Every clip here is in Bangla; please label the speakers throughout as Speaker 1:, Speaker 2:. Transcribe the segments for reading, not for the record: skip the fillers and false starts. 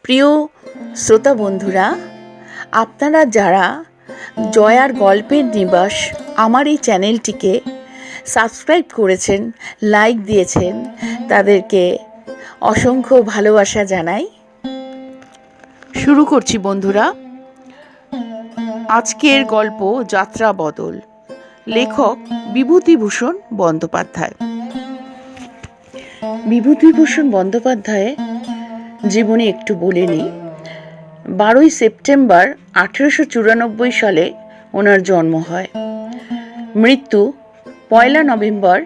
Speaker 1: প্রিয় শ্রোতা বন্ধুরা, আপনারা যারা জয়ার গল্পের নিবাস আমার এই চ্যানেলটিকে সাবস্ক্রাইব করেছেন, লাইক দিয়েছেন, তাদেরকে অসংখ্য ভালোবাসা জানাই। শুরু করছি বন্ধুরা। আজকের গল্প যাত্রা বদল, লেখক বিভূতিভূষণ বন্দ্যোপাধ্যায়। বিভূতিভূষণ বন্দ্যোপাধ্যায় জীবনে একটু বলে নিই। 12ই সেপ্টেম্বর 1894 সালে ওনার জন্ম হয়। মৃত্যু 1 নভেম্বর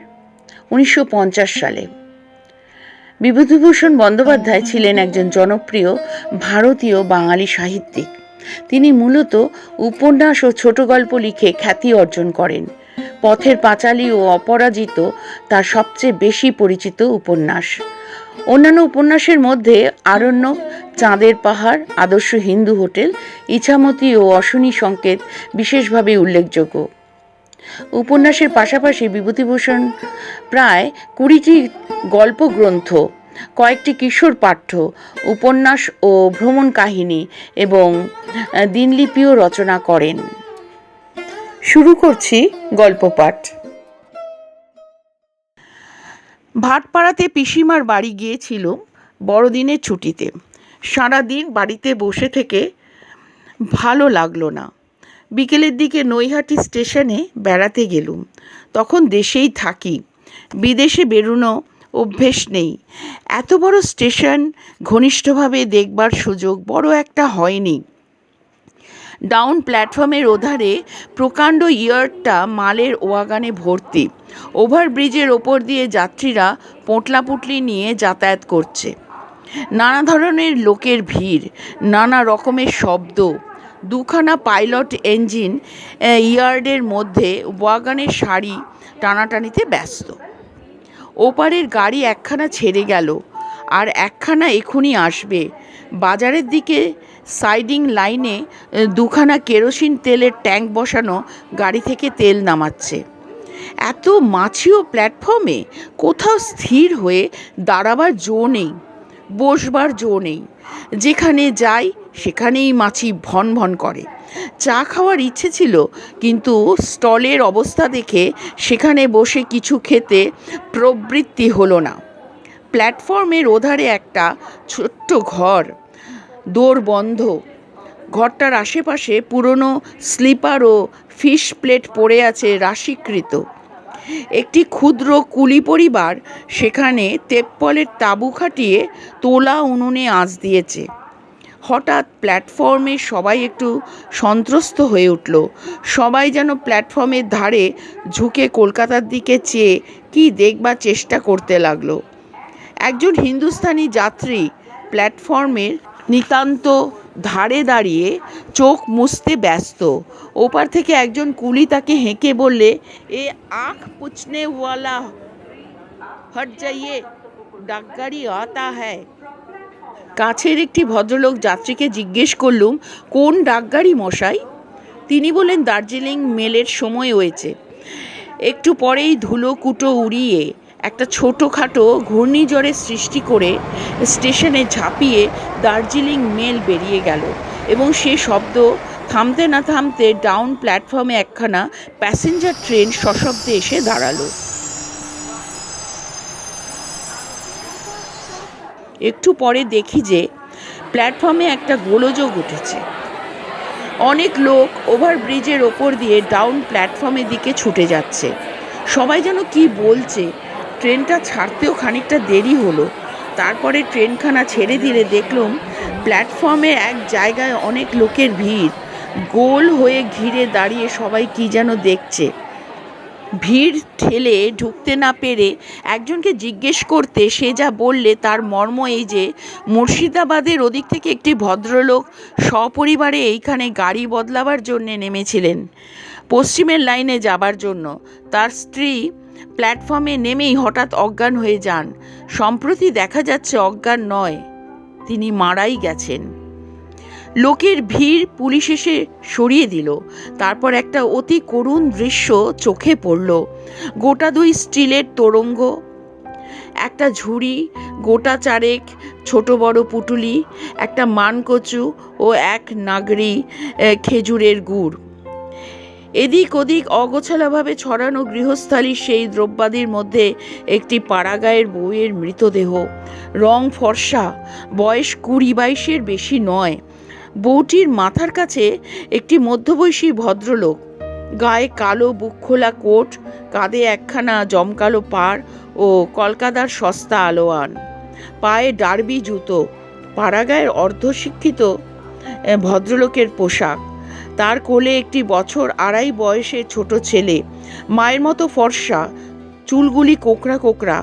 Speaker 1: 1950 সালে। বিভূতিভূষণ বন্দ্যোপাধ্যায় ছিলেন একজন জনপ্রিয় ভারতীয় বাঙালি সাহিত্যিক। তিনি মূলত উপন্যাস ও ছোট গল্প লিখে খ্যাতি অর্জন করেন। পথের পাঁচালী ও অপরাজিত তার সবচেয়ে বেশি পরিচিত উপন্যাস। অন্যান্য উপন্যাসের মধ্যে আরণ্যক, চাঁদের পাহাড়, আদর্শ হিন্দু হোটেল, ইছামতি ও অশনি সংকেত বিশেষভাবে উল্লেখযোগ্য। উপন্যাসের পাশাপাশি বিভূতিভূষণ প্রায় 20টি গল্প গ্রন্থ, কয়েকটি কিশোর পাঠ্য উপন্যাস ও ভ্রমণ কাহিনী এবং দিনলিপিও রচনা করেন। শুরু করছি গল্প পাঠ। ভাটপাড়াতে পিসিমার বাড়ি গিয়েছিল বড়দিনের ছুটিতে। সারাদিন বাড়িতে বসে থেকে ভালো লাগলো না। বিকেলের দিকে নৈহাটি স্টেশনে বেড়াতে গেলুম। তখন দেশেই থাকি, বিদেশে বেরোনো অভ্যেস নেই। এত বড় স্টেশন ঘনিষ্ঠভাবে দেখবার সুযোগ বড় একটা হয়নি। ডাউন প্ল্যাটফর্মের ওধারে প্রকাণ্ড ইয়ার্ডটা মালের ওয়াগানে ভর্তি। ওভারব্রিজের ওপর দিয়ে যাত্রীরা পোঁটলাপুটলি নিয়ে যাতায়াত করছে। নানা ধরনের লোকের ভিড়, নানা রকমের শব্দ। দুখানা পাইলট ইঞ্জিন ইয়ার্ডের মধ্যে ওয়াগানের সারি টানাটানিতে ব্যস্ত। ওপারের গাড়ি একখানা ছেড়ে গেল, আর একখানা এখুনি আসবে। বাজারের দিকে সাইডিং লাইনে দুখানা কেরোসিন তেলের ট্যাঙ্ক বসানো গাড়ি থেকে তেল নামাচ্ছে। এত মাছিও প্ল্যাটফর্মে কোথাও স্থির হয়ে দাঁড়াবার জো নেই, বসবার জো নেই। যেখানে যাই সেখানেই মাছি ভন ভন করে। চা খাওয়ার ইচ্ছে ছিল, কিন্তু স্টলের অবস্থা দেখে সেখানে বসে কিছু খেতে প্রবৃত্তি হলো না। প্ল্যাটফর্মের ওধারে একটা ছোট্ট ঘর, দোর বন্ধ। ঘরটার আশেপাশে পুরনো স্লিপার ও ফিশ প্লেট পড়ে আছে রাশিকৃত। একটি ক্ষুদ্র কুলি পরিবার সেখানে তেপ্পলের তাঁবু খাটিয়ে তোলা উনুনে আঁচ দিয়েছে। হঠাৎ প্ল্যাটফর্মে সবাই একটু সন্ত্রস্ত হয়ে উঠল। সবাই যেন প্ল্যাটফর্মের ধারে ঝুঁকে কলকাতার দিকে চেয়ে কি দেখবার চেষ্টা করতে লাগলো। একজন হিন্দুস্তানি যাত্রী প্ল্যাটফর্মের নিতান্ত ধারে দাঁড়িয়ে চোখ মুছতে ব্যস্ত। ওপার থেকে একজন কুলি তাকে হেঁকে বললে, এ আঁখ পুছনে ওয়ালা হট যাইয়ে, ডাকগাড়ি আতা হ্যায়। কাছের একটি ভদ্রলোক যাত্রীকে জিজ্ঞেস করলুম, কোন ডাকগাড়ি মশাই? তিনি বললেন, দার্জিলিং মেলের সময় হয়েছে। একটু পরেই ধুলো কুটো উড়িয়ে একটা ছোটোখাটো ঘূর্ণিঝড়ের সৃষ্টি করে স্টেশনে ঝাঁপিয়ে দার্জিলিং মেল বেরিয়ে গেল, এবং সে শব্দ থামতে না থামতে ডাউন প্ল্যাটফর্মে একখানা প্যাসেঞ্জার ট্রেন সশব্দে এসে দাঁড়ালো। একটু পরে দেখি যে প্ল্যাটফর্মে একটা গোলযোগ উঠেছে। অনেক লোক ওভারব্রিজের ওপর দিয়ে ডাউন প্ল্যাটফর্মের দিকে ছুটে যাচ্ছে। সবাই যেন কি বলছে। ট্রেনটা ছাড়তেও খানিকটা দেরি হলো। তারপরে ট্রেনখানা ছেড়ে দিলে দেখলাম প্ল্যাটফর্মের এক জায়গায় অনেক লোকের ভিড়। গোল হয়ে ঘিরে দাঁড়িয়ে সবাই কি যেন দেখছে। ভিড় ঠেলে ঢুকতে না পেরে একজনকে জিজ্ঞেস করতে সে যা বললে তার মর্ম এই যে, মুর্শিদাবাদের ওদিক থেকে একটি ভদ্রলোক সপরিবারে এইখানে গাড়ি বদলাবার জন্যে নেমেছিলেন, পশ্চিমের লাইনে যাবার জন্য। তার স্ত্রী প্ল্যাটফর্মে নেমেই হঠাৎ অজ্ঞান হয়ে যান। সম্প্রতি দেখা যাচ্ছে অজ্ঞান নয়, তিনি মারাই গেছেন। লোকের ভিড় পুলিশ এসে সরিয়ে দিল। তারপর একটা অতি করুণ দৃশ্য চোখে পড়ল। গোটা দুই স্টিলের তোরঙ্গ একটা ঝুড়ি, গোটা চারেক ছোট বড় পুটুলি, একটা মানকচু ও এক নাগরি খেজুরের গুড়। এদিক ওদিক অগোছালোভাবে ছড়ানো গৃহস্থালির সেই দ্রব্যাদির মধ্যে একটি পাড়াগাঁয়ের বউয়ের মৃতদেহ, রং ফর্সা, বয়স 20-22-এর বেশি নয়। বউটির মাথার কাছে একটি মধ্যবয়সী ভদ্রলোক, গায়ে কালো বুকখোলা কোট, কাঁধে একখানা জমকালো পাড় ও কলকাতার সস্তা আলোয়ান, পায়ে ডার্বি জুতো। পাড়াগাঁয়ের অর্ধশিক্ষিত ভদ্রলোকের পোশাক। তার কোলে একটি 2 বছর বয়সের ছোট ছেলে, মায়ের মতো ফর্সা, চুলগুলি কোকড়া কোকড়া,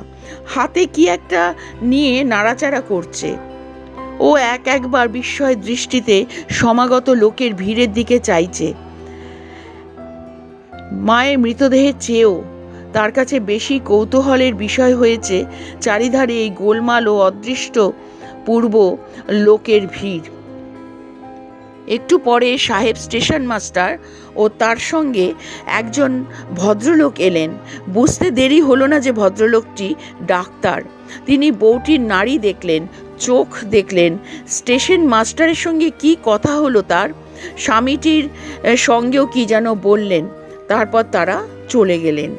Speaker 1: হাতে কি একটা নিয়ে নাড়াচাড়া করছে। ও একবার বিস্ময় দৃষ্টিতে সমাগত লোকের ভিড়ের দিকে চাইছে। মায়ের মৃতদেহের চেয়েও তার কাছে বেশি কৌতূহলের বিষয় হয়েছে চারিধারে এই গোলমাল ও অদৃষ্ট পূর্ব লোকের ভিড়। একটু পরে সাহেব স্টেশন মাস্টার ও তার সঙ্গে একজন ভদ্রলোক এলেন। বুঝতে দেরি হলো না যে ভদ্রলোকটি ডাক্তার। তিনি বউটির নাড়ি দেখলেন, চোখ দেখলেন। স্টেশন মাস্টারের সঙ্গে কি কথা হলো তার, স্বামীটির সঙ্গেও কি যেন বললেন। তারপর তারা চলে গেলেন।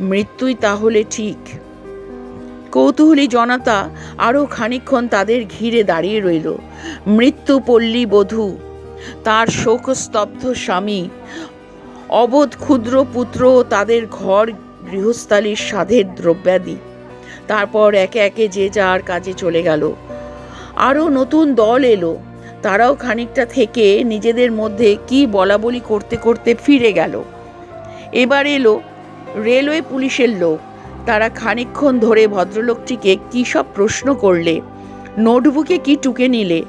Speaker 1: মৃত্যুই তাহলে ঠিক। কৌতূহলী জনতা আরও খানিকক্ষণ তাদের ঘিরে দাঁড়িয়ে রইল। মৃত্যু পল্লী বধূ, তার শোকস্তব্ধ স্বামী, অবোধ ক্ষুদ্র পুত্র, তাদের ঘর গৃহস্থালির সাধের দ্রব্যাদি। তারপর একে একে যে যার কাজে চলে গেল। আরও নতুন দল এলো। তারাও খানিকটা থেকে নিজেদের মধ্যে কি বলাবলি করতে করতে ফিরে গেল। এবার এলো রেলওয়ে পুলিশের লোক। তারা খানিকক্ষণ ধরে ভদ্রলোকটিকে কী সব প্রশ্ন করলে, নোটবুকে কি টুকে নিলে।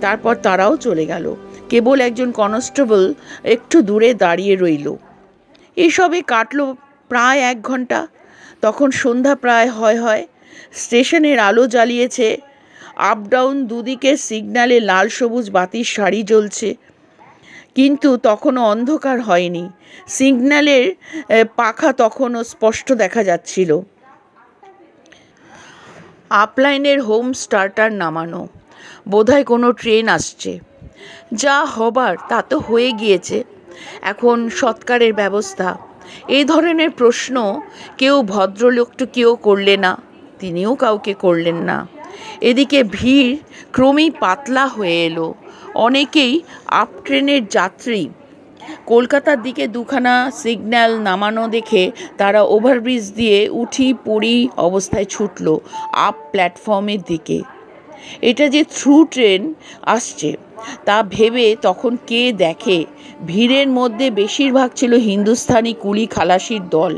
Speaker 1: তারপর তারাও চলে গেল। কেবল একজন কনস্টেবল একটু দূরে দাঁড়িয়ে রইল। এসবে কাটল প্রায় 1 ঘন্টা। তখন সন্ধ্যা প্রায় হয়। স্টেশনের আলো জ্বালিয়েছে। আপ ডাউন দুদিকে সিগন্যালে লাল সবুজ বাতির সারি জ্বলছে, কিন্তু তখনও অন্ধকার হয়নি। সিগন্যালের পাখা তখনও স্পষ্ট দেখা যাচ্ছিল। আপলাইনের হোম স্টার্টার নামানো। বোধহয় কোনো ট্রেন আসছে। যা হবার তা তো হয়ে গিয়েছে। এখন সৎকারের ব্যবস্থা। এই ধরনের প্রশ্ন কেউ ভদ্রলোকটিকেও করলে না, তিনিও কাউকে করলেন না। এদিকে ভিড় ক্রমেই পাতলা হয়ে এলো। অনেকেই আপ ট্রেনের যাত্রী। কলকাতার দিকে 2খানা সিগন্যাল নামানো দেখে তারা ওভারব্রিজ দিয়ে উঠি পড়ি অবস্থায় ছুটল আপ প্ল্যাটফর্মের দিকে। এটা যে থ্রু ট্রেন আসছে তা ভেবে তখন কে দেখে, ভিড়ের মধ্যে বেশিরভাগ ছিল হিন্দুস্তানি কুলি খালাসির দল।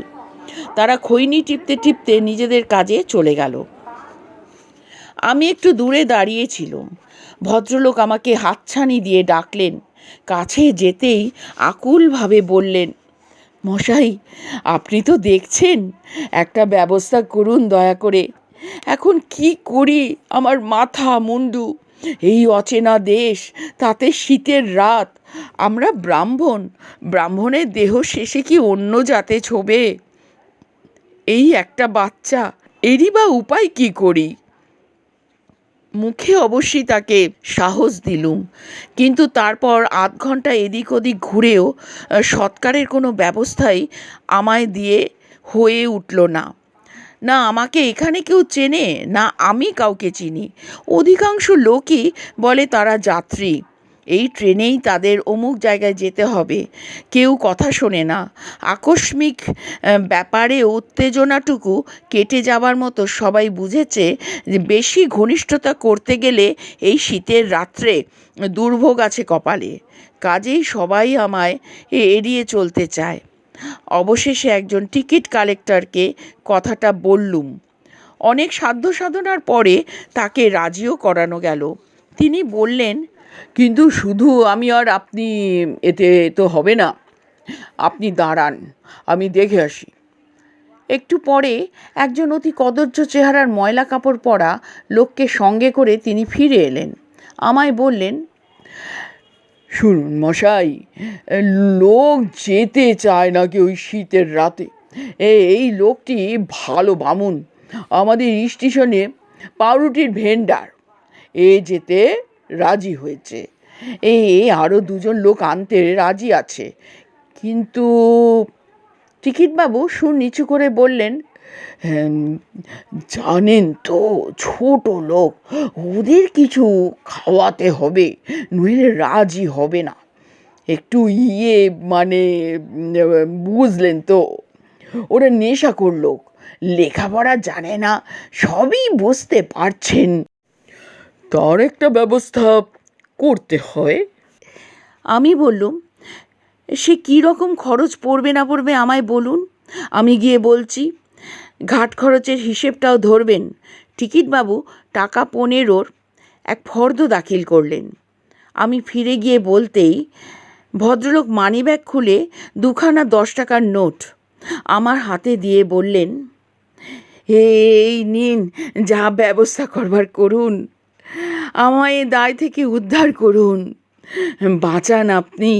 Speaker 1: তারা খৈনি টিপতে টিপতে নিজেদের কাজে চলে গেল। আমি একটু দূরে দাঁড়িয়েছিলাম। ভদ্রলোক আমাকে হাতছানি দিয়ে ডাকলেন। কাছে যেতেই আকুলভাবে বললেন, মশাই, আপনি তো দেখছেন, একটা ব্যবস্থা করুন দয়া করে। এখন কি করি, আমার মাথা মুন্ডু। এই অচেনা দেশ, তাতে শীতের রাত। আমরা ব্রাহ্মণের দেহ শেষে কি অন্য জাতে ছোবে? এই একটা বাচ্চা, এরই বা উপায় কি করি? মুখে অবশ্যই তাকে সাহস দিলুম, কিন্তু তারপর 8 ঘন্টা এদিক ওদিক ঘুরেও সৎকারের কোনো ব্যবস্থাই আমায় দিয়ে হয়ে উঠল না। না আমাকে এখানে কেউ চেনে, না আমি কাউকে চিনি। অধিকাংশ লোকই বলে তারা যাত্রী, এই ট্রেনেই তাদের অমুক জায়গায় যেতে হবে। কেউ কথা শোনে না। আকস্মিক ব্যাপারে উত্তেজনাটুকু কেটে যাবার মতো সবাই বুঝেছে যে বেশি ঘনিষ্ঠতা করতে গেলে এই শীতের রাত্রে দুর্ভোগ আছে কপালে। কাজেই সবাই আমায় এড়িয়ে চলতে চায়। অবশেষে একজন টিকিট কালেক্টরকে কথাটা বললুম। অনেক সাধ্য সাধনার পরে তাকে রাজিও করানো গেল। তিনি বললেন, কিন্তু শুধু আমি আর আপনি এতে তো হবে না। আপনি দাঁড়ান, আমি দেখে আসি। একটু পরে একজন অতি কদর্য চেহারার ময়লা কাপড় পরা লোককে সঙ্গে করে তিনি ফিরে এলেন। আমায় বললেন, শুনুন মশাই, লোক যেতে চায় নাকি ওই শীতের রাতে। এই লোকটি ভালো বামুন, আমাদের স্টেশনে পাউরুটির ভেন্ডার যেতে রাজি হয়েছে। আরও দুজন লোক আনতে রাজি আছে, কিন্তু টিকিটবাবু সুর নিচু করে বললেন, জানেন তো, ছোট লোক, ওদের কিছু খাওয়াতে হবে, নইলে রাজি হবে না। একটু মানে বুঝলেন তো, ওরা নেশাখোর লোক, লেখাপড়া জানে না, সবই বুঝতে পারছেন। তার একটা ব্যবস্থা করতে হয়। আমি বললুম, সে কী রকম খরচ পড়বে না পড়বে আমায় বলুন, আমি গিয়ে বলছি। ঘাট খরচের হিসেবটাও ধরবেন। টিকিটবাবু টাকা 15 এক ফর্দ দাখিল করলেন। আমি ফিরে গিয়ে বলতেই ভদ্রলোক মানিব্যাগ খুলে 2খানা 10 টাকার নোট আমার হাতে দিয়ে বললেন, এই নিন, যা ব্যবস্থা করবার করুন, আমায় এ দায় থেকে উদ্ধার করুন, বাঁচান আপনি।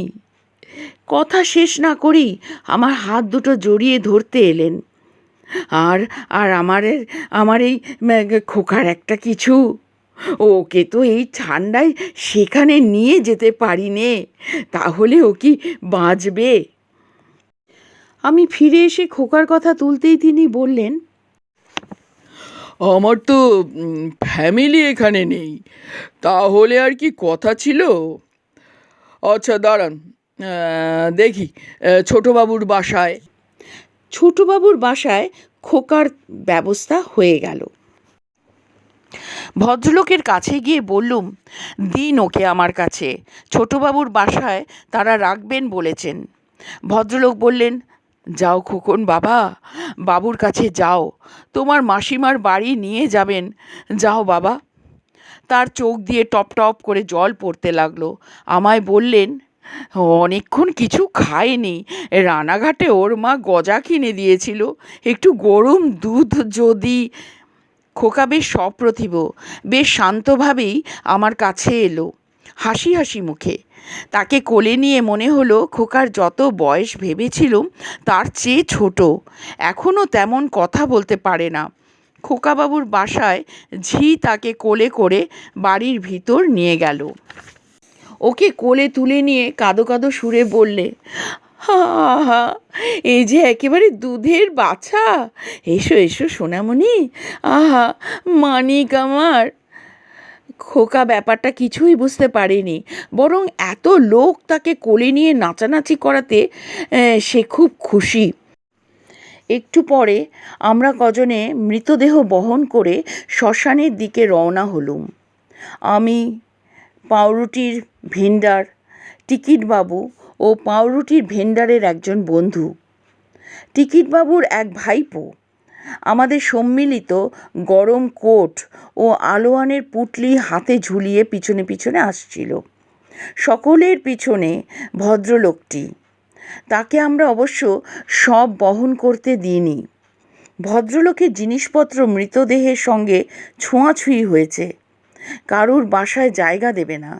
Speaker 1: কথা শেষ না করেই আমার হাত দুটো জড়িয়ে ধরতে এলেন। আর আর আমার এই খোকার একটা কিছু, ওকে তো এই ঠান্ডায় সেখানে নিয়ে যেতে পারি নে, তাহলে ও কি বাঁচবে? আমি ফিরে এসে খোকার কথা তুলতেই তিনি বললেন, আমার তো ফ্যামিলি এখানে নেই, তাহলে আর কি কথা ছিল। আচ্ছা দাঁড়ান, দেখি ছোটবাবুর বাসায় খোকার ব্যবস্থা হয়ে গেল। ভদ্রলোকের কাছে গিয়ে বললুম, দিন ওকে আমার কাছে, ছোটবাবুর বাসায় তারা রাখবেন বলেছেন। ভদ্রলোক বললেন, যাও খোকন বাবা, বাবুর কাছে যাও, তোমার মাসিমার বাড়ি নিয়ে যাবেন, যাও বাবা। তার চোখ দিয়ে টপ টপ করে জল পড়তে লাগলো। আমায় বললেন, অনেকক্ষণ কিছু খায়নি, রানাঘাটে ওর মা গজা কিনে দিয়েছিল, একটু গরম দুধ যদি। খোকা বেশ সপ্রতিভ, বেশ শান্তভাবেই আমার কাছে এলো, হাসি হাসি মুখে। তাকে কোলে নিয়ে মনে হলো খোকার যত বয়স ভেবেছিলুম তার চেয়ে ছোট, এখনও তেমন কথা বলতে পারে না। খোকাবাবুর বাসায় ঝি তাকে কোলে করে বাড়ির ভিতর নিয়ে গেল। ওকে কোলে তুলে নিয়ে কাঁদো কাঁদো সুরে বললে, হা হা, এই যে একেবারে দুধের বাছা, এসো এসো সোনামণি, আহা মানিক আমার। খোকা ব্যাপারটা কিছুই বুঝতে পারেনি, বরং এত লোক তাকে কোলে নিয়ে নাচানাচি করাতে সে খুব খুশি। একটু পরে আমরা কজনে মৃতদেহ বহন করে শ্মশানের দিকে রওনা হলুম। আমি, পাউরুটির ভেন্ডার, টিকিটবাবু ও পাউরুটির ভেন্ডারের একজন বন্ধু, টিকিটবাবুর এক ভাইপো। আমাদের সম্মিলিত গরম কোট ও আলোয়ানের পুটলি হাতে ঝুলিয়ে পিছনে পিছনে আসছিল। সকলের পিছনে ভদ্রলোকটি, তাকে আমরা অবশ্য সব বহন করতে দিইনি। ভদ্রলোকের জিনিসপত্র মৃতদেহের সঙ্গে ছোঁয়াছুঁয়ি হয়েছে, কারুর বাসায় জায়গা দেবে না,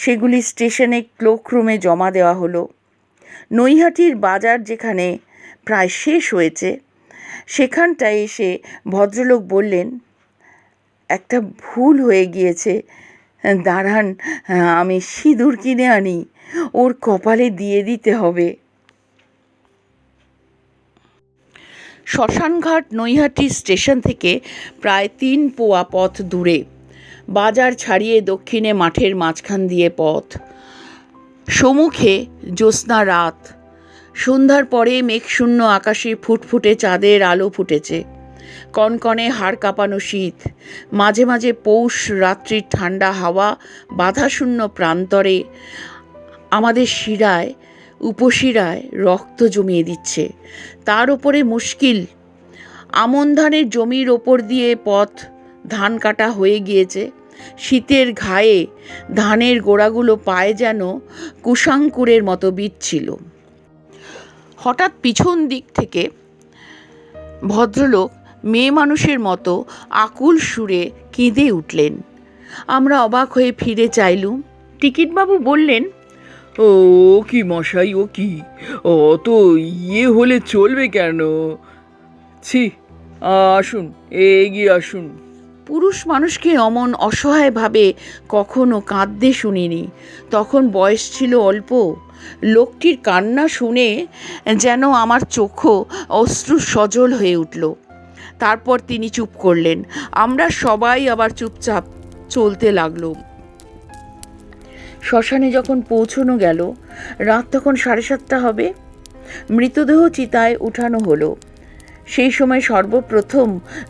Speaker 1: সেগুলি স্টেশনে ক্লোকরুমে জমা দেওয়া হলো। নৈহাটির বাজার যেখানে প্রায় শেষ হয়েছে, সেখানটায় এসে ভদ্রলোক বললেন, একটা ভুল হয়ে গিয়েছে, দাঁড়ান আমি সিঁদুর কিনে আনি, ওর কপালে দিয়ে দিতে হবে। শ্মশানঘাট নৈহাটি স্টেশন থেকে প্রায় 3 পোয়া পথ দূরে। বাজার ছাড়িয়ে দক্ষিণে মাঠের মাঝখান দিয়ে পথ। সম্মুখে জ্যোৎস্না রাত। সন্ধ্যার পরে মেঘশূন্য আকাশে ফুটফুটে চাঁদের আলো ফুটেছে। কনকনে হাড় কাঁপানো শীত, মাঝে মাঝে পৌষ রাত্রির ঠান্ডা হাওয়া বাধাশূন্য প্রান্তরে আমাদের শিরায় উপশিরায় রক্ত জমিয়ে দিচ্ছে। তার ওপরে মুশকিল, আমন ধানের জমির ওপর দিয়ে পথ ধান কাটা হয়ে গিয়েছে। শীতের ঘায়ে ধানের গোড়াগুলো পায়ে যেন কুশাঙ্কুরের মতো বিচ্ছিল। হঠাৎ পিছন দিক থেকে ভদ্রলোক মেয়ে মানুষের মতো আকুল সুরে কেঁদে উঠলেন। আমরা অবাক হয়ে ফিরে চাইলুম। টিকিটবাবু বললেন, ও কি মশাই, ও কি, অত হলে চলবে কেন? ছি,
Speaker 2: আসুন, এগিয়ে আসুন।
Speaker 1: পুরুষ মানুষকে অমন অসহায়ভাবে কখনো কাঁদতে শুনিনি। তখন বয়স ছিল অল্প। লোকটির কান্না শুনে যেন আমার চোখও অশ্রু সজল হয়ে উঠল। তারপর তিনি চুপ করলেন। আমরা সবাই আবার চুপচাপ চলতে লাগলো। শ্মশানে যখন পৌঁছানো গেল, রাত তখন 7:30 হবে। মৃতদেহ চিতায় উঠানো হলো। সেই সময় সর্বপ্রথম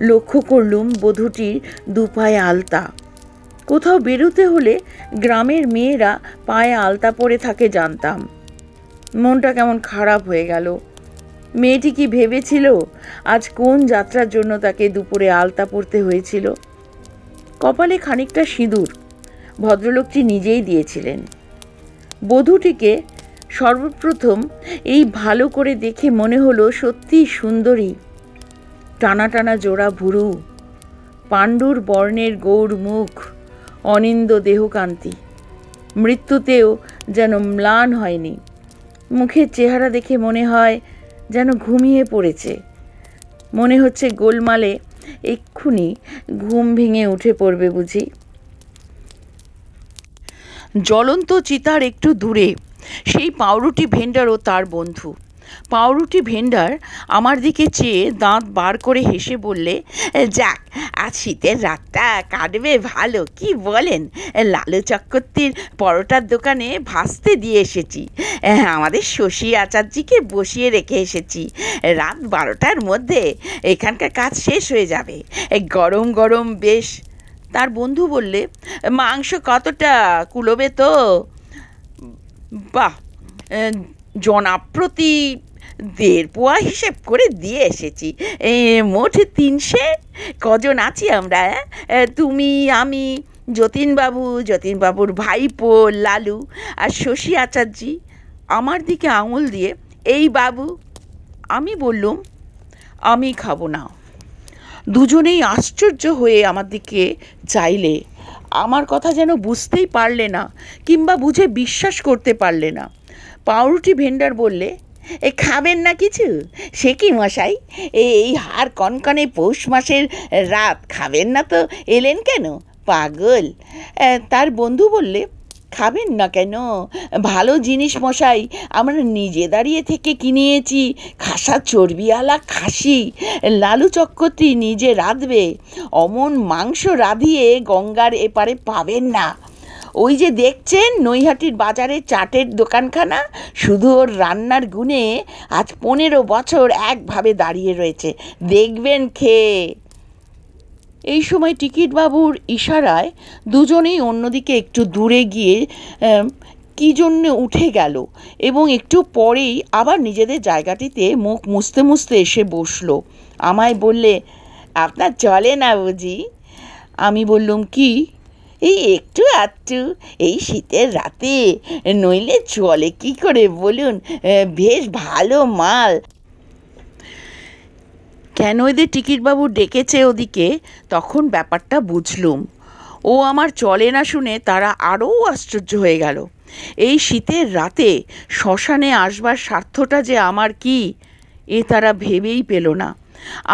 Speaker 1: লক্ষ্য করলুম বধূটির দুপায়ে আলতা। কোথাও বেরোতে হলে গ্রামের মেয়েরা পায়ে আলতা পরে থাকে জানতাম। মনটা কেমন খারাপ হয়ে গেল। মেয়েটি কি ভেবেছিল আজ কোন যাত্রার জন্য তাকে দুপুরে আলতা পরতে হয়েছিল? কপালে খানিকটা সিঁদুর ভদ্রলোকটি নিজেই দিয়েছিলেন। বধূটিকে সর্বপ্রথম এই ভালো করে দেখে মনে হলো সত্যিই সুন্দরী। টানা টানা জোড়া ভুরু, পাণ্ডুর বর্ণের গৌর মুখ, অনিন্দ দেহকান্তি। মৃত্যুতেও যেন ম্লান হয়নি। মুখের চেহারা দেখে মনে হয় যেন ঘুমিয়ে পড়েছে। মনে হচ্ছে গোলমালে এক্ষুনি ঘুম ভেঙে উঠে পড়বে বুঝি। জ্বলন্ত চিতার একটু দূরে সেই পাউরুটি ভেন্ডার ও তার বন্ধু। পাউরুটি ভেন্ডার আমার দিকে চেয়ে দাঁত বার করে হেসে বললে, যাক, আজ শীতের রাতটা কাটবে ভালো, কি বলেন? লালু চক্রবর্তীর পরোটার দোকানে ভাসতে দিয়ে এসেছি। আমাদের শশী আচার্যকে বসিয়ে রেখে এসেছি। রাত 12টার মধ্যে এখানকার কাজ শেষ হয়ে যাবে। গরম গরম বেশ। তার বন্ধু বললে, মাংস কতটা কুলোবে তো? বাহ, জনাপ্রতি 1.5 পোয়া হিসেব করে দিয়ে এসেছি। মোট 300। কজন আছি আমরা? তুমি, আমি, যতীনবাবুর ভাইপো লালু আর শশী আচার্যি। আমার দিকে আঙুল দিয়ে, এই বাবু। আমি বললুম, আমি খাবো না। দুজনেই আশ্চর্য হয়ে আমার দিকে চাইলে। আমার কথা যেন বুঝতেই পারলে না, কিংবা বুঝে বিশ্বাস করতে পারলে না। পাউরুটি ভেন্ডার বললে, খাবেন না কিছু? সে কি মশাই, এই হাড় কনকনে পৌষ মাসের রাত খাবেন না তো এলেন কেন? পাগল। তার বন্ধু বললে, খাবেন না কেন? ভালো জিনিস মশাই, আমরা নিজে দাঁড়িয়ে থেকে কিনিয়েছি খাসা চর্বিওয়ালা খাসি। লালু চক্রবর্তী নিজে রাঁধবে। অমন মাংস রাঁধিয়ে গঙ্গার এপারে পাবেন না। ওই যে দেখছেন নৈহাটির বাজারে চাটের দোকানখানা, শুধু ওর রান্নার গুণে আজ 15 বছর একভাবে দাঁড়িয়ে রয়েছে, দেখবেন খেয়ে। এই সময় টিকিটবাবুর ইশারায় দুজনেই অন্যদিকে একটু দূরে গিয়ে কী জন্যে উঠে গেল এবং একটু পরেই আবার নিজেদের জায়গাটিতে মুখ মুছতে মুছতে এসে বসলো। আমায় বললে, আপনার চলে না বুঝি? আমি বললুম, কি? এই একটু আধটু, এই শীতের রাতে নইলে চলে কি করে বলুন? বেশ ভালো মাল। কেন এদের টিকিটবাবু ডেকেছে ওদিকে, তখন ব্যাপারটা বুঝলুম। ও আমার চলে না শুনে তারা আরও আশ্চর্য হয়ে গেল। এই শীতের রাতে শ্মশানে আসবার স্বার্থটা যে আমার কি, এ তারা ভেবেই পেল না।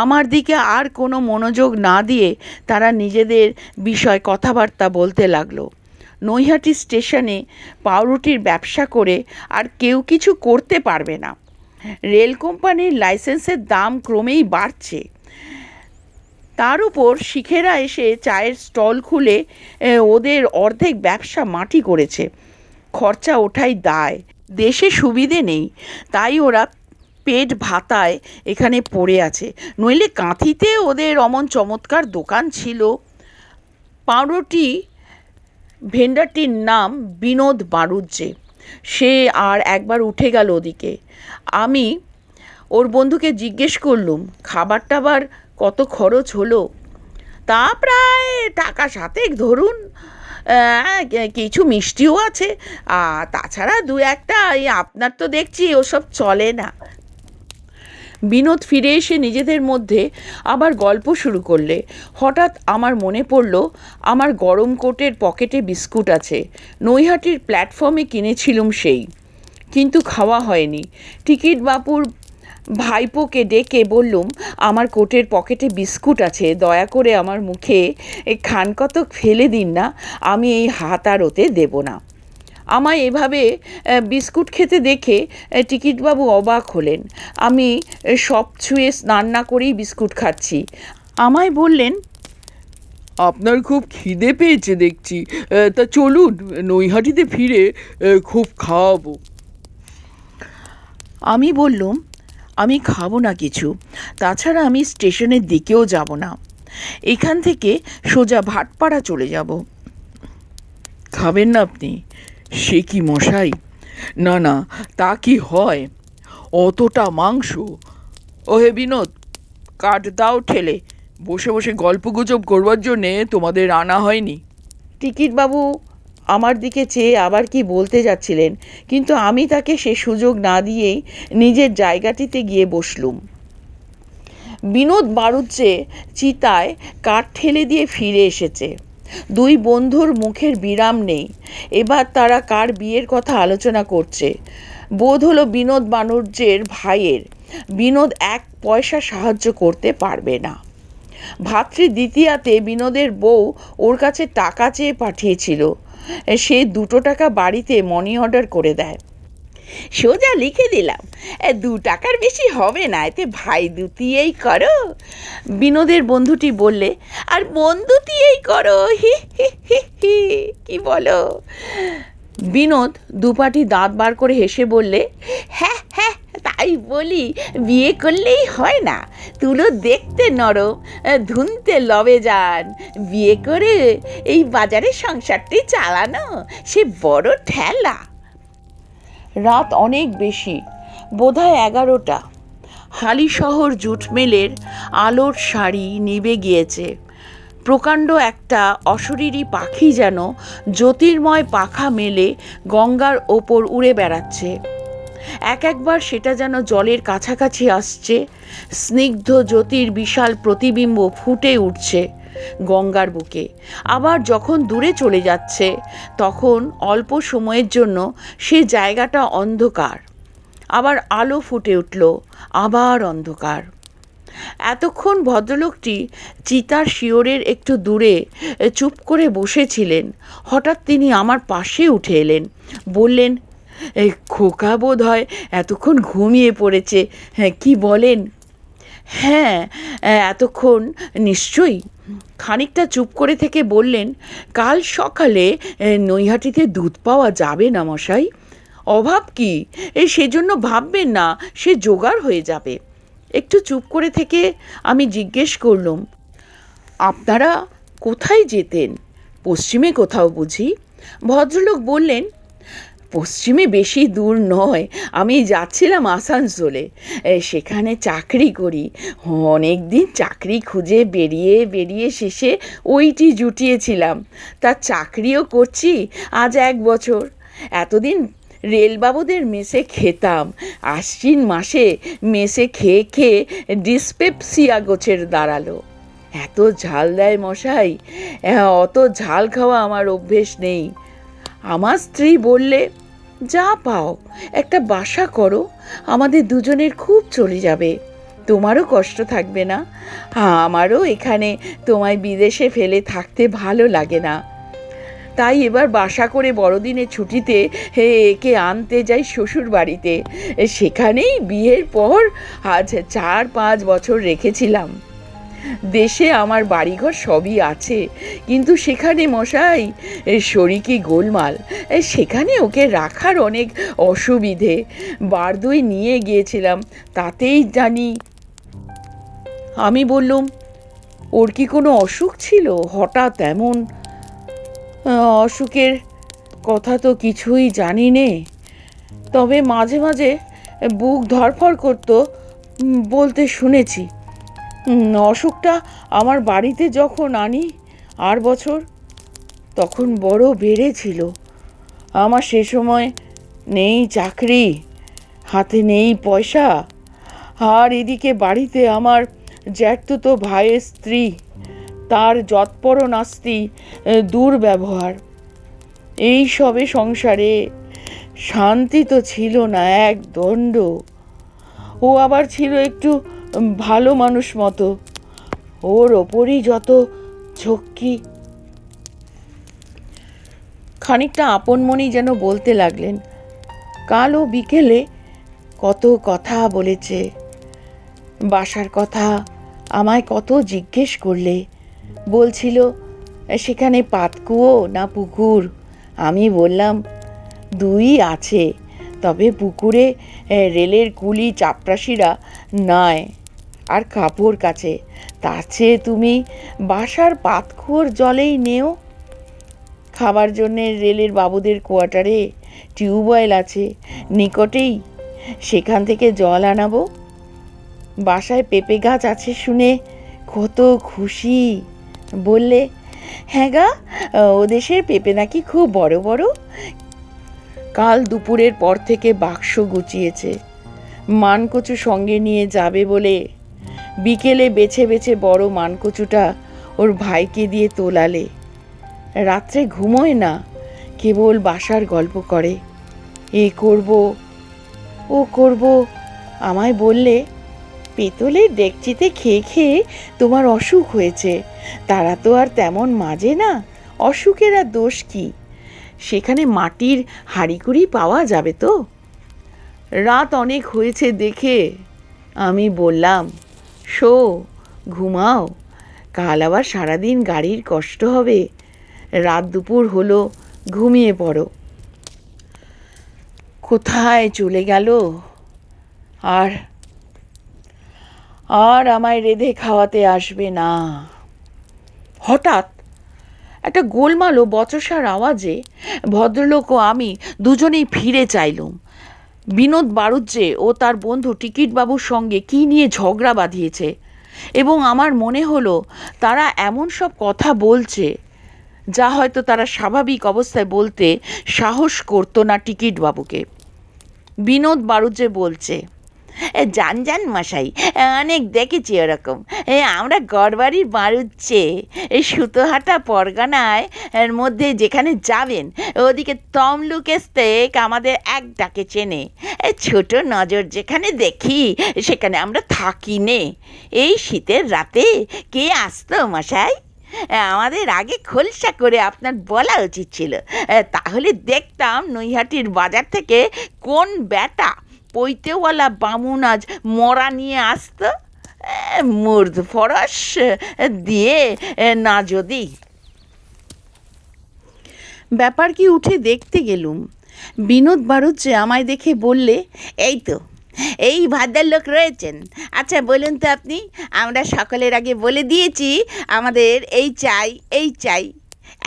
Speaker 1: আমার দিকে আর কোনো মনোযোগ না দিয়ে তারা নিজেদের বিষয় কথাবার্তা বলতে লাগলো। নৈহাটি স্টেশনে পাউরুটির ব্যবসা করে আর কেউ কিছু করতে পারবে না। রেল কোম্পানির লাইসেন্সের দাম ক্রমেই বাড়ছে। তার উপর শিখেরা এসে চায়ের স্টল খুলে ওদের অর্ধেক ব্যবসা মাটি করেছে। খরচা ওঠাই দায়। দেশে সুবিধে নেই, তাই ওরা পেট ভাতায় এখানে পড়ে আছে। নইলে কাঁথিতে ওদের অমন চমৎকার দোকান ছিল। পাউরুটি ভেন্ডারটির নাম বিনোদ বাড়ুজ্জে। সে আর একবার উঠে গেল ওদিকে। আমি ওর বন্ধুকে জিজ্ঞেস করলুম, খাবার টাবার কত খরচ হলো? তা প্রায় টাকা 7 ধরুন। কিছু মিষ্টিও আছে, তাছাড়া 2-1টা। আপনার তো দেখছি ওসব চলে না। বিনোদ ফিরে এসে নিজেদের মধ্যে আবার গল্প শুরু করলে। হঠাৎ আমার মনে পড়ল, আমার গরম কোটের পকেটে বিস্কুট আছে। নৈহাটির প্ল্যাটফর্মে কিনেছিলুম সেই, কিন্তু খাওয়া হয়নি। টিকিটবাবুর ভাইপোকে ডেকে বললুম, আমার কোটের পকেটে বিস্কুট আছে, দয়া করে আমার মুখে খানকতক ফেলে দিন না, আমি এই হাত আর ওতে দেব না। আমায় এভাবে বিস্কুট খেতে দেখে টিকিটবাবু অবাক হলেন। আমি সব ছুঁয়ে স্নান না করেই বিস্কুট খাচ্ছি। আমায় বললেন,
Speaker 2: আপনার খুব খিদে পেয়েছে দেখছি, তা চলুন নৈহাটিতে ফিরে খুব খাওয়াবো।
Speaker 1: আমি বললুম, আমি খাবো না কিছু, তাছাড়া আমি স্টেশনের দিকেও যাব না, এখান থেকে সোজা ভাটপাড়া চলে যাব।
Speaker 2: খাবেন না আপনি? সে কি মশাই, না না, তা কি হয়, অতটা মাংস। ওহে বিনোদ, কাঠ দাও ঠেলে, বসে বসে গল্পগুজব করবার জন্যে তোমাদের আনা হয়নি।
Speaker 1: টিকিটবাবু আমার দিকে চেয়ে আবার কি বলতে যাচ্ছিলেন, কিন্তু আমি তাকে সে সুযোগ না দিয়েই নিজের জায়গাটিতে গিয়ে বসলুম। বিনোদ বাড়ুজ্যে চিতায় কাঠ ঠেলে দিয়ে ফিরে এসেছে। দুই বন্ধুর মুখের বিরাম নেই। এবার তারা কার বিয়ের কথা আলোচনা করছে। বোধ হলো বিনোদ বাণুর্যের ভাইয়ের। বিনোদ এক পয়সা সাহায্য করতে পারবে না। ভাতৃ দ্বিতীয়াতে বিনোদের বউ ওর কাছে টাকা চেয়ে পাঠিয়েছিল। সে 2 টাকা বাড়িতে মানি অর্ডার করে দেয়। সোজা লিখে দিলাম, 2 টাকার বেশি হবে না, এতে ভাই দুতিয়েই করো। বিনোদের বন্ধুটি বললে, আর বোন দুতিয়েই করো, হি হি হি হি, কি বলো? বিনোদ দুপাটি দাঁত বার করে হেসে বললে, হ্যাঁ হ্যাঁ, তাই বলি, বিয়ে করলেই হয় না, তুলো দেখতে নরম, ধুনতে লবে যান, বিয়ে করে এই বাজারে সংসারটি চালানো সে বড় ঠেলা। রাত অনেক বেশি, বোধহয় 11টা। হালিশহর জুট মিলের আলোর শাড়ি নিভে গিয়েছে। প্রকাণ্ড একটা অশরীরী পাখি যেন জ্যোতির্ময় পাখা মেলে গঙ্গার ওপর উড়ে বেড়াচ্ছে। একবার সেটা যেন জলের কাছাকাছি আসছে, স্নিগ্ধ জ্যোতির বিশাল প্রতিবিম্ব ফুটে উঠছে গঙ্গার বুকে। আবার যখন দূরে চলে যাচ্ছে, তখন অল্প সময়ের জন্য সে জায়গাটা অন্ধকার, আবার আলো ফুটে উঠল, আবার অন্ধকার। এতক্ষণ ভদ্রলোকটি চিতার শিয়রের একটু দূরে চুপ করে বসেছিলেন। হঠাৎ তিনি আমার পাশে উঠে এলেন, বললেন, খোকা বোধ হয় এতক্ষণ ঘুমিয়ে পড়েছে, কি বলেন? হ্যাঁ, এতক্ষণ নিশ্চয়ই। খানিকটা চুপ করে থেকে বললেন, কাল সকালে নৈহাটিতে দুধ পাওয়া যাবে না মশাই? অভাব কি, সেজন্য ভাববেন না, সে জোগাড় হয়ে যাবে। একটু চুপ করে থেকে আমি জিজ্ঞেস করলুম, আপনারা কোথায় যেতেন? পশ্চিমে কোথাও বুঝি? ভদ্রলোক বললেন, পশ্চিমে বেশি দূর নয়, আমি যাচ্ছিলাম আসানসোলে, সেখানে চাকরি করি। অনেক দিন চাকরি খুঁজে বেরিয়ে বেরিয়ে শেষে ওইটি জুটিয়েছিলাম, তা চাকরিও করছি আজ 1 বছর। এতদিন রেলবাবুদের মেসে খেতাম, আশ্বিন মাসে মেসে খেয়ে খেয়ে ডিসপেপসিয়া গোছের দাঁড়ালো। এত ঝাল দেয় মশাই, অত ঝাল খাওয়া আমার অভ্যেস নেই। আমার স্ত্রী বললে, যা পাও একটা বাসা করো, আমাদের দুজনের খুব চলে যাবে, তোমারও কষ্ট থাকবে না, আমারও এখানে তোমায় বিদেশে ফেলে থাকতে ভালো লাগে না। তাই এবার বাসা করে বড়দিনের ছুটিতে একে আনতে যাই শ্বশুর বাড়িতে। সেখানেই বিয়ের পর আজ 4-5 বছর রেখেছিলাম। দেশে আমার বাড়িঘর সবই আছে, কিন্তু সেখানে মশাই শরিকি গোলমাল, সেখানে ওকে রাখার অনেক অসুবিধে। বারদুই নিয়ে গিয়েছিলাম, তাতেই জানি। আমি বললুম, ওর কি কোনো অসুখ ছিল হঠাৎ এমন? অসুখের কথা তো কিছুই জানি নে, তবে মাঝে মাঝে বুক ধড়ফড় করতো বলতে শুনেছি। অসুখটা আমার বাড়িতে যখন আনি 8 বছর, তখন বড় বেড়েছিল। আমার সে সময় নেই চাকরি, হাতে নেই পয়সা, আর এদিকে বাড়িতে আমার জ্যাঠতুতো ভাইয়ের স্ত্রী, তার যৎপর নাস্তি দুর্ব্যবহার। এই সবে সংসারে শান্তি তো ছিল না, এক দণ্ড। ও আবার ছিল একটু ভালো মানুষ মতো, ওর ওপরই যত ঝক্কি। খানিকটা আপন মনেই যেন বলতে লাগলেন, কাল ও বিকেলে কত কথা বলেছে, বাসার কথা আমায় কত জিজ্ঞেস করলে, বলছিল সেখানে পাতকুয়ো না পুকুর। আমি বললাম দুই আছে, তবে পুকুরে রেলের কুলি চাপরাশিরা নয় আর কাপড় কাচে, তার চেয়ে তুমি বাসার পাতকুয়োর জলেই নেও। খাবার জন্যে রেলের বাবুদের কোয়ার্টারে টিউবওয়েল আছে নিকটেই, সেখান থেকে জল আনাবো। বাসায় পেঁপে গাছ আছে শুনে কত খুশি, বললে হ্যাঁ গা, ও দেশের পেঁপে নাকি খুব বড় বড়। কাল দুপুরের পর থেকে বাক্স গুছিয়েছে, মানকচু সঙ্গে নিয়ে যাবে বলে বিকেলে বেছে বেছে বড় মানকচুটা ওর ভাইকে দিয়ে তোলালে। রাত্রে ঘুমোয় না, কেবল বাসার গল্প করে, এ করব ও করব। আমায় বললে পেতলের ডেকচিতে খেয়ে খেয়ে তোমার অসুখ হয়েছে, তারা তো আর তেমন মাজে না, অসুখের আর দোষ কি, সেখানে মাটির হাঁড়িকুড়ি পাওয়া যাবে তো। রাত অনেক হয়েছে দেখে আমি বললাম শো, ঘুমাও, কাল আবার সারাদিন গাড়ির কষ্ট হবে, রাত দুপুর হলো, ঘুমিয়ে পড়ো। কোথায় চলে গেল, আর আর আমায় রেঁধে খাওয়াতে আসবে না। হঠাৎ একটা গোলমাল ও বচসার আওয়াজে ভদ্রলোক ও আমি দুজনেই ফিরে চাইলুম। বিনোদ বাড়ুজ্জে ও তার বন্ধু টিকিটবাবুর সঙ্গে কী নিয়ে ঝগড়া বাঁধিয়েছে, এবং আমার মনে হলো তারা এমন সব কথা বলছে যা হয়তো তারা স্বাভাবিক অবস্থায় বলতে সাহস করতো না টিকিটবাবুকে। বিনোদ বাড়ুজ্জে বলছে, জান জান মশাই, অনেক দেখেছি ওরকম, আমরা গড়বাড়ির বাড়ুজ্জে এই সুতোহাটা পরগনায় এর মধ্যে যেখানে যাবেন ওদিকে তমলুক এস্তেক আমাদের এক ডাকে চেনে, ছোট নজর যেখানে দেখি সেখানে আমরা থাকি নে। এই শীতের রাতে কে আসতো মশাই, আমাদের আগে খোলসা করে আপনার বলা উচিত ছিল, তাহলে দেখতাম নৈহাটির বাজার থেকে কোন বেটা পৈতেওয়ালা বামুন আজ মরা নিয়ে আসতো, মুর্দ ফরস দিয়ে না যদি। ব্যাপার কি উঠে দেখতে গেলুম। বিনোদ বাড়ুজ্জে আমায় দেখে বললে, এই তো এই ভদ্রলোক রয়েছেন, আচ্ছা বলুন তো আপনি, আমরা সকলের আগে বলে দিয়েছি আমাদের এই চাই এই চাই,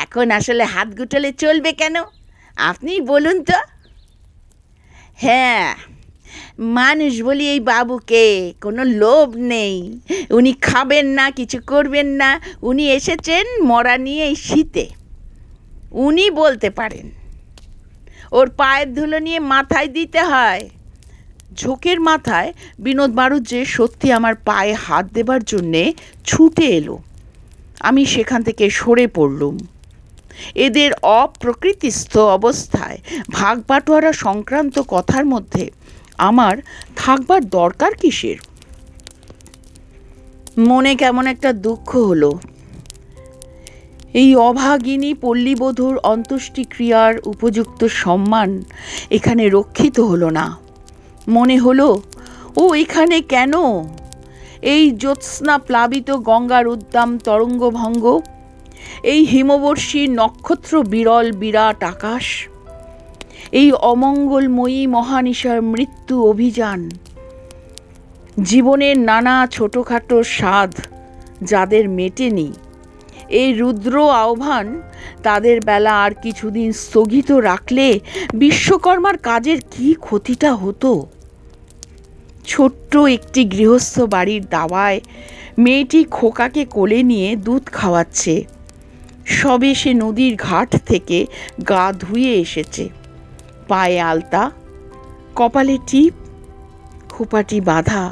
Speaker 1: এখন আসলে হাত গুটলে চলবে কেন, আপনিই বলুন তো। হ্যাঁ, মানুষ বলি এই বাবুকে কোনো লোভ নেই, উনি খাবেন না, কিছু করবেন না, উনি এসেছেন মরা নিয়ে এই শীতে, উনি বলতে পারেন, ওর পায়ের ধুলো নিয়ে মাথায় দিতে হয়। ঝোঁকের মাথায় বিনোদ বাড়ুজ্জে সত্যি আমার পায়ে হাত দেবার জন্যে ছুটে এলো। আমি সেখান থেকে সরে পড়লুম। এদের অপ্রকৃতিস্থ অবস্থায় ভাগ বাটোয়ারা সংক্রান্ত কথার মধ্যে আমার থাকবার দরকার কিসের? মনে কেমন একটা দুঃখ হলো। এই অভাগিনী পল্লীবধূর অন্ত্যেষ্টিক্রিয়ার উপযুক্ত সম্মান এখানে রক্ষিত হলো না। মনে হলো ও এখানে কেন? এই জ্যোৎস্না প্লাবিত গঙ্গার উদ্দাম তরঙ্গভঙ্গ, এই হিমবর্ষী নক্ষত্র বিরল বিরাট আকাশ, এই অমঙ্গলময়ী মহানিশার মৃত্যু অভিযান, জীবনের নানা ছোটোখাটো স্বাদ যাদের মেটেনি, এই রুদ্র আহ্বান তাদের বেলা আর কিছুদিন স্থগিত রাখলে বিশ্বকর্মার কাজের কি ক্ষতিটা হতো? ছোট্ট একটি গৃহস্থ বাড়ির দাওয়ায় মেয়েটি খোকাকে কোলে নিয়ে দুধ খাওয়াচ্ছে। সবে সে নদীর ঘাট থেকে গা ধুয়ে এসেছে, পায়ে আলতা, কপালে টিপ, খোপাটি বাঁধা,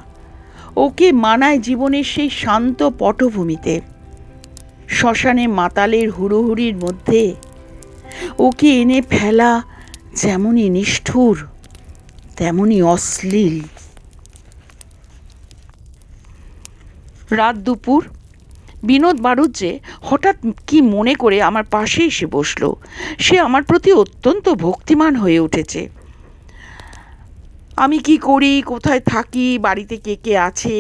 Speaker 1: ওকে মানায় জীবনের সেই শান্ত পটভূমিতে। শ্মশানে মাতালের হুড়োহুড়ির মধ্যে ওকে এনে ফেলা যেমনই নিষ্ঠুর তেমনই অশ্লীল। রাত দুপুর। বিনোদ বাড়ুজ্যে হঠাৎ কি মনে করে আমার পাশে এসে বসলো। সে আমার প্রতি অত্যন্ত ভক্তিমান হয়ে উঠেছে। আমি কি করি, কোথায় থাকি, বাড়িতে কে কে আছে,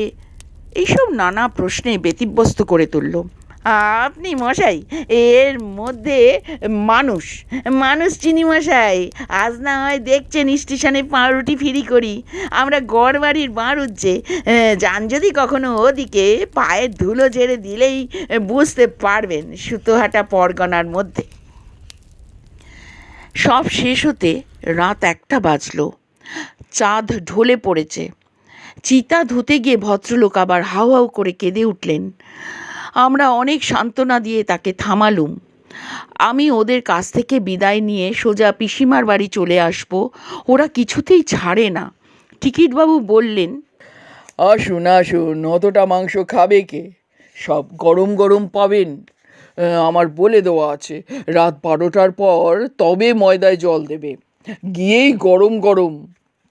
Speaker 1: এইসব নানা প্রশ্নে ব্যতিব্যস্ত করে তুলল। আপনি মশাই এর মধ্যে মানুষ মানুষ চিনি মশাই। আজ না হয় দেখছেন স্টেশনে পাউরুটি ফ্রি করি। আমরা গড়বাড়ির বাড়ুজ্যে। যান যদি কখনো ওদিকে, পায়ের ধুলো ঝেড়ে দিলেই বুঝতে পারবেন সুতোহাটা পরগনার মধ্যে। সব শেষ হতে রাত 1টা বাজলো। চাঁদ ঢলে পড়েছে। চিতা ধুতে গিয়ে ভদ্রলোক আবার হাউ হাউ করে কেঁদে উঠলেন। আমরা অনেক সান্ত্বনা দিয়ে তাকে থামালুম। আমি ওদের কাছ থেকে বিদায় নিয়ে সোজা পিসিমার বাড়ি চলে আসব। ওরা কিছুতেই ছাড়ে না। টিকিটবাবু বললেন,
Speaker 2: আসুন আসুন, অতটা মাংস খাবে কে? সব গরম গরম পাবেন। আমার বলে দেওয়া আছে, রাত 12টার পর তবে ময়দায় জল দেবে। গিয়েই গরম গরম।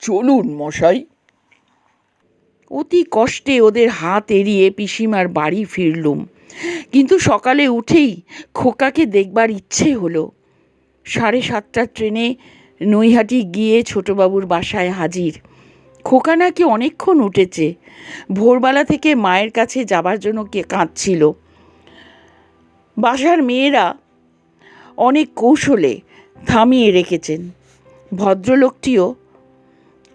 Speaker 2: চলুন মশাই।
Speaker 1: অতি কষ্টে ওদের হাত এড়িয়ে পিসিমার বাড়ি ফিরলুম। কিন্তু সকালে উঠেই খোকাকে দেখবার ইচ্ছে হলো। 7:30টার ট্রেনে নৈহাটি গিয়ে ছোটবাবুর বাসায় হাজির। খোকা নাকি অনেকক্ষণ উঠেছে। ভোরবেলা থেকে মায়ের কাছে যাবার জন্য কাঁদছিল। বাসার মেয়েরা অনেক কৌশলে থামিয়ে রেখেছেন। ভদ্রলোকটিও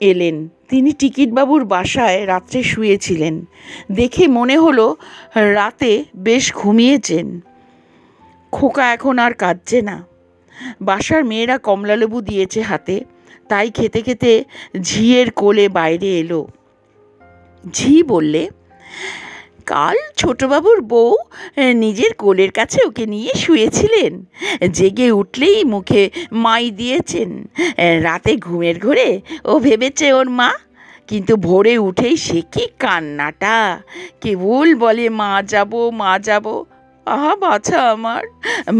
Speaker 1: এলেন। তিনি টিকিটবাবুর বাসায় রাত্রে শুয়েছিলেন। দেখে মনে হলো রাতে বেশ ঘুমিয়েছেন। খোকা এখন আর কাঁদছে না। বাসার মেয়েরা কমলালেবু দিয়েছে হাতে, তাই খেতে খেতে ঝিয়ের কোলে বাইরে এলো। ঝি বললে, কাল ছোটবাবুর বউ নিজের কোলের কাছে ওকে নিয়ে শুয়েছিলেন। জেগে উঠলেই মুখে মাই দিয়েছেন। রাতে ঘুমের ঘোরে ও ভেবেছে ওর মা, কিন্তু ভোরে উঠেই সে কি কান্নাটা! কেবল বলে মা যাব, মা যাব। আহা বাছা আমার,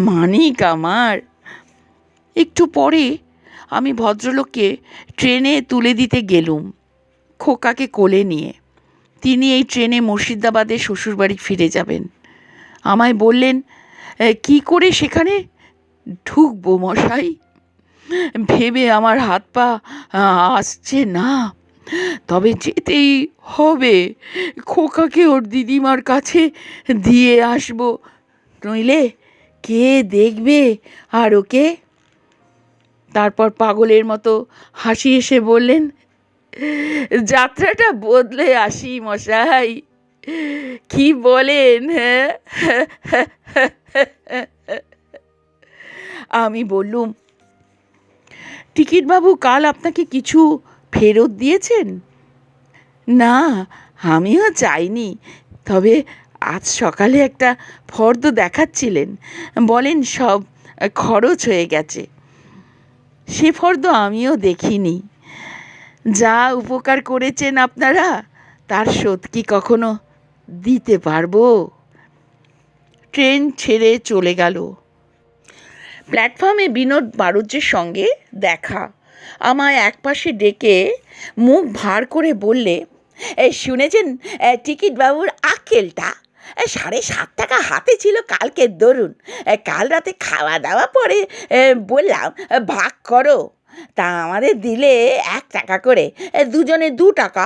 Speaker 1: মানিক আমার। একটু পরে আমি ভদ্রলোককে ট্রেনে তুলে দিতে গেলুম, খোকাকে কোলে নিয়ে। তিনি এই ট্রেনে মুর্শিদাবাদে শ্বশুরবাড়ি ফিরে যাবেন। আমায় বললেন, কি করে সেখানে ঢুকবো মশাই? ভেবে আমার হাত পা আসছে না। তবে যেতেই হবে। খোকাকে ওর দিদিমার কাছে দিয়ে আসবো, নইলে কে দেখবে আর ওকে? তারপর পাগলের মতো হাসি এসে বললেন, যাত্রাটা বদলে আসি মশাই, কি বলেন? হ্যাঁ। আমি বললুম, টিকিটবাবু কাল আপনাকে কিছু ফেরত দিয়েছেন? না, আমিও চাইনি। তবে আজ সকালে একটা ফর্দ দেখাচ্ছিলেন, বলেন সব খরচ হয়ে গেছে। সে ফর্দ আমিও দেখিনি। যা উপকার করেছেন আপনারা, তার শোধ কি কখনো দিতে পারবো? ট্রেন ছেড়ে চলে গেল। প্ল্যাটফর্মে বিনোদ বাড়ুজ্যের সঙ্গে দেখা। আমায় একপাশে ডেকে মুখ ভার করে বললে, শুনেছেন টিকিটবাবুর আক্কেলটা? 7.5 টাকা হাতে ছিল কালকের দরুন। কাল রাতে খাওয়া দাওয়া পরে বললাম ভাগ করো, তা আমাদের দিলে 1 টাকা করে, দুজনে 2 টাকা,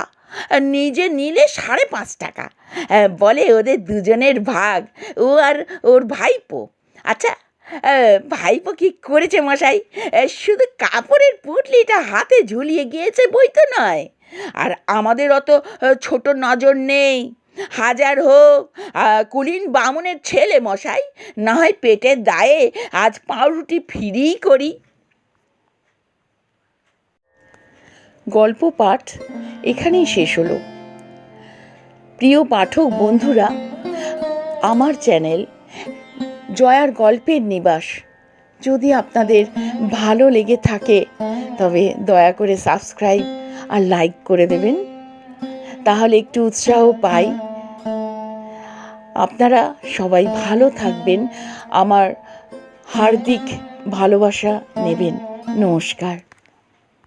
Speaker 1: নিজে নিলে 5.5 টাকা। বলে ওদের দুজনের ভাগ, ও আর ওর ভাইপো। আচ্ছা, ভাইপো কি করেছে মশাই? শুধু কাপড়ের পুঁটলিটা হাতে ঝুলিয়ে গিয়েছে বই তো নয়। আর আমাদের অত ছোট নজর নেই। হাজার হোক কুলীন বামুনের ছেলে মশাই, না হয় পেটের দায়ে আজ পাউরুটি ফ্রি করি। গল্প পাঠ এখানেই শেষ হলো। প্রিয় পাঠক বন্ধুরা, আমার চ্যানেল জয়ার গল্পের নিবাস যদি আপনাদের ভালো লেগে থাকে, তবে দয়া করে সাবস্ক্রাইব আর লাইক করে দেবেন, তাহলে একটু উৎসাহ পাই। আপনারা সবাই ভালো থাকবেন, আমার হার্দিক ভালোবাসা নেবেন। নমস্কার।